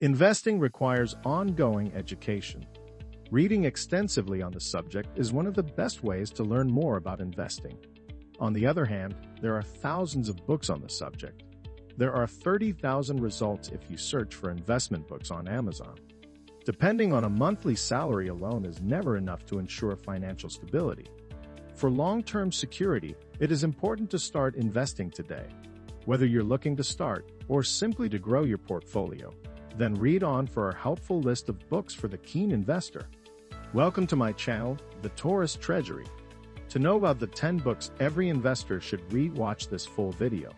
Investing requires ongoing education. Reading extensively on the subject is one of the best ways to learn more about investing. On the other hand, there are thousands of books on the subject. There are 30,000 results if you search for investment books on Amazon. Depending on a monthly salary alone is never enough to ensure financial stability. For long-term security, it is important to start investing today. Whether you're looking to start or simply to grow your portfolio, then read on for our helpful list of books for the keen investor. Welcome to my channel, The Taurus Treasury. To know about the 10 books every investor should read, watch this full video.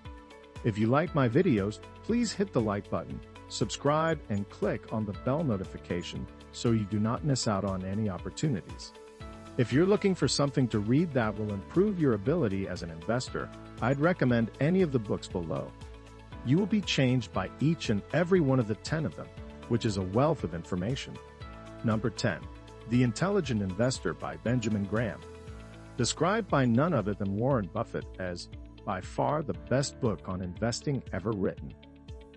If you like my videos, please hit the like button, subscribe, and click on the bell notification so you do not miss out on any opportunities. If you're looking for something to read that will improve your ability as an investor, I'd recommend any of the books below. You will be changed by each and every one of the 10 of them, which is a wealth of information. Number 10. The Intelligent Investor by Benjamin Graham. Described by none other than Warren Buffett as, by far the best book on investing ever written.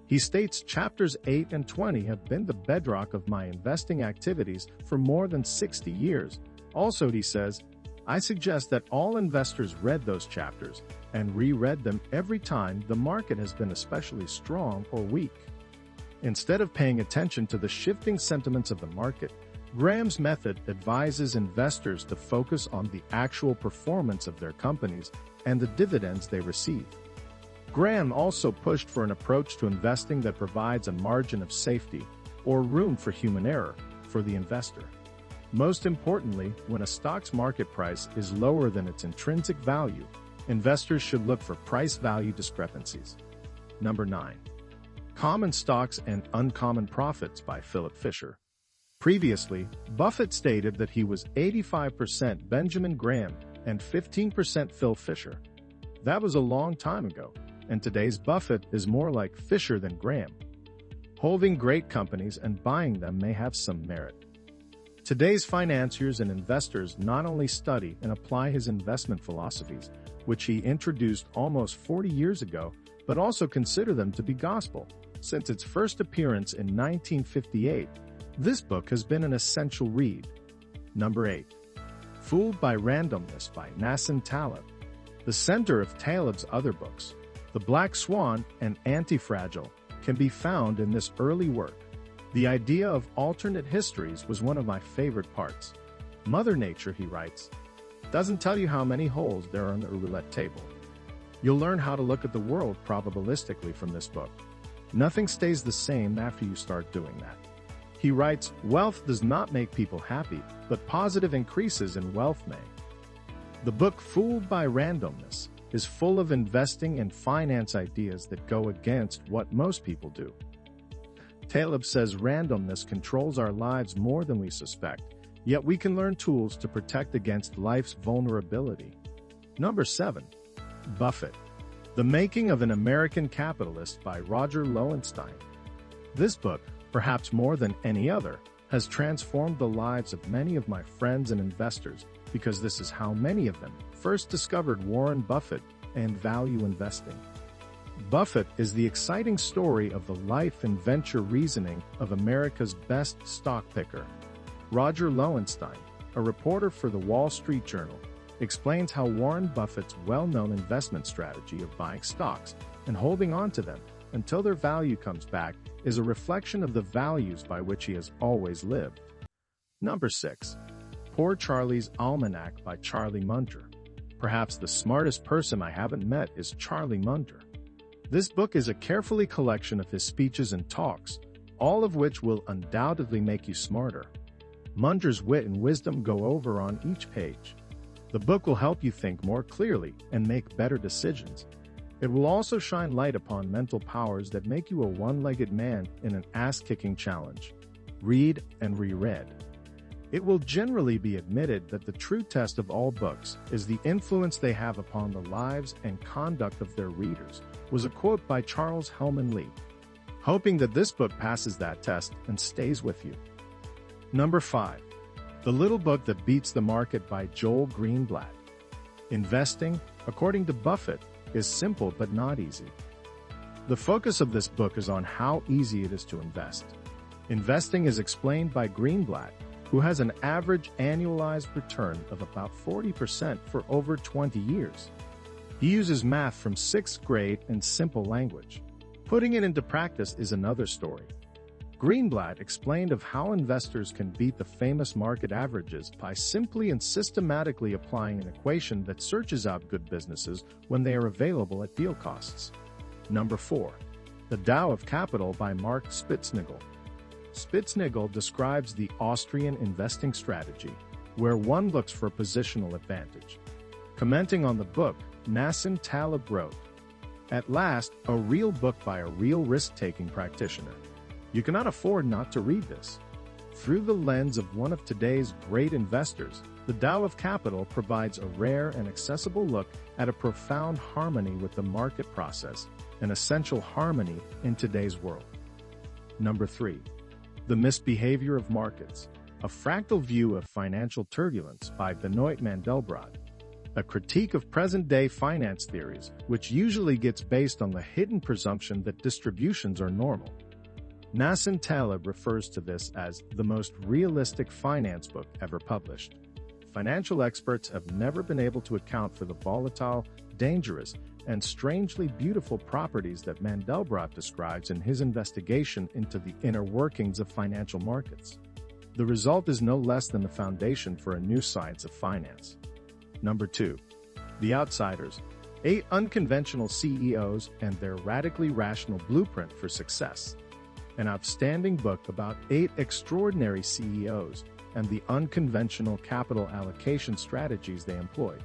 He states chapters 8 and 20 have been the bedrock of my investing activities for more than 60 years. Also, he says, I suggest that all investors read those chapters and reread them every time the market has been especially strong or weak. Instead of paying attention to the shifting sentiments of the market, Graham's method advises investors to focus on the actual performance of their companies and the dividends they receive. Graham also pushed for an approach to investing that provides a margin of safety, or room for human error, for the investor. Most importantly, when a stock's market price is lower than its intrinsic value, investors should look for price-value discrepancies. Number 9. Common Stocks and Uncommon Profits by Philip Fisher. Previously, Buffett stated that he was 85% Benjamin Graham and 15% Phil Fisher. That was a long time ago, and today's Buffett is more like Fisher than Graham. Holding great companies and buying them may have some merit. Today's financiers and investors not only study and apply his investment philosophies, which he introduced almost 40 years ago, but also consider them to be gospel. Since its first appearance in 1958, this book has been an essential read. Number 8. Fooled by Randomness by Nassim Taleb. The center of Taleb's other books, The Black Swan and Anti-Fragile, can be found in this early work. The idea of alternate histories was one of my favorite parts. Mother Nature, he writes, doesn't tell you how many holes there are on the roulette table. You'll learn how to look at the world probabilistically from this book. Nothing stays the same after you start doing that. He writes, wealth does not make people happy, but positive increases in wealth may. The book Fooled by Randomness is full of investing and finance ideas that go against what most people do. Taleb says randomness controls our lives more than we suspect, yet we can learn tools to protect against life's vulnerability. Number 7. Buffett. The Making of an American Capitalist by Roger Lowenstein. This book, perhaps more than any other, has transformed the lives of many of my friends and investors because this is how many of them first discovered Warren Buffett and value investing. Buffett is the exciting story of the life and venture reasoning of America's best stock picker. Roger Lowenstein, a reporter for the Wall Street Journal, explains how Warren Buffett's well-known investment strategy of buying stocks and holding on to them until their value comes back is a reflection of the values by which he has always lived. Number 6. Poor Charlie's Almanac by Charlie Munger. Perhaps the smartest person I haven't met is Charlie Munger. This book is a carefully collection of his speeches and talks, all of which will undoubtedly make you smarter. Munger's wit and wisdom go over on each page. The book will help you think more clearly and make better decisions. It will also shine light upon mental powers that make you a one-legged man in an ass-kicking challenge. Read and reread. It will generally be admitted that the true test of all books is the influence they have upon the lives and conduct of their readers, was a quote by Charles Hellman Lee. Hoping that this book passes that test and stays with you. Number 5. The Little Book That Beats the Market by Joel Greenblatt. Investing, according to Buffett, is simple but not easy. The focus of this book is on how easy it is to invest. Investing is explained by Greenblatt, who has an average annualized return of about 40% for over 20 years. He uses math from 6th grade and simple language. Putting it into practice is another story. Greenblatt explained of how investors can beat the famous market averages by simply and systematically applying an equation that searches out good businesses when they are available at deal costs. Number 4. The Dow of Capital by Mark Spitznagel. Spitznagel describes the Austrian investing strategy, where one looks for positional advantage. Commenting on the book, Nassim Taleb wrote, "At last, a real book by a real risk-taking practitioner. You cannot afford not to read this." Through the lens of one of today's great investors, the Dow of Capital provides a rare and accessible look at a profound harmony with the market process, an essential harmony in today's world. Number 3. The Misbehavior of Markets, a fractal view of financial turbulence by Benoit Mandelbrot. A critique of present-day finance theories, which usually gets based on the hidden presumption that distributions are normal. Nassim Taleb refers to this as the most realistic finance book ever published. Financial experts have never been able to account for the volatile, dangerous, and strangely beautiful properties that Mandelbrot describes in his investigation into the inner workings of financial markets. The result is no less than the foundation for a new science of finance. Number 2. The Outsiders, 8 Unconventional CEOs and Their Radically Rational Blueprint for Success. An outstanding book about 8 extraordinary CEOs and the unconventional capital allocation strategies they employed.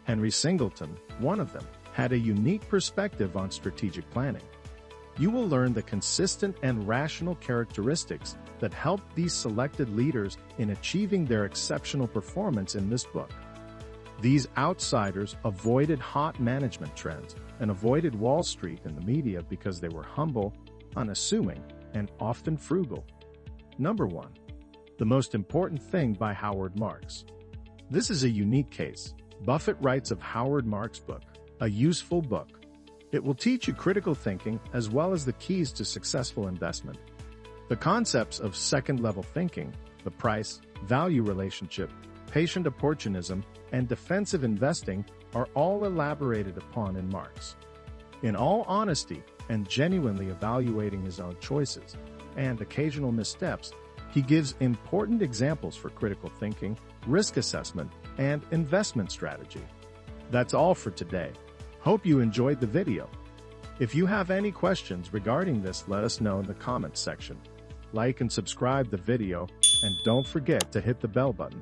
Henry Singleton, one of them, had a unique perspective on strategic planning. You will learn the consistent and rational characteristics that helped these selected leaders in achieving their exceptional performance in this book. These outsiders avoided hot management trends and avoided Wall Street and the media because they were humble, unassuming, and often frugal. Number 1. The Most Important Thing by Howard Marks. This is a unique case. Buffett writes of Howard Marks' book, a useful book. It will teach you critical thinking as well as the keys to successful investment. The concepts of second-level thinking, the price-value relationship, patient opportunism, and defensive investing are all elaborated upon in Marks. In all honesty and genuinely evaluating his own choices and occasional missteps, he gives important examples for critical thinking, risk assessment, and investment strategy. That's all for today. Hope you enjoyed the video. If you have any questions regarding this, let us know in the comments section. Like and subscribe the video, and don't forget to hit the bell button.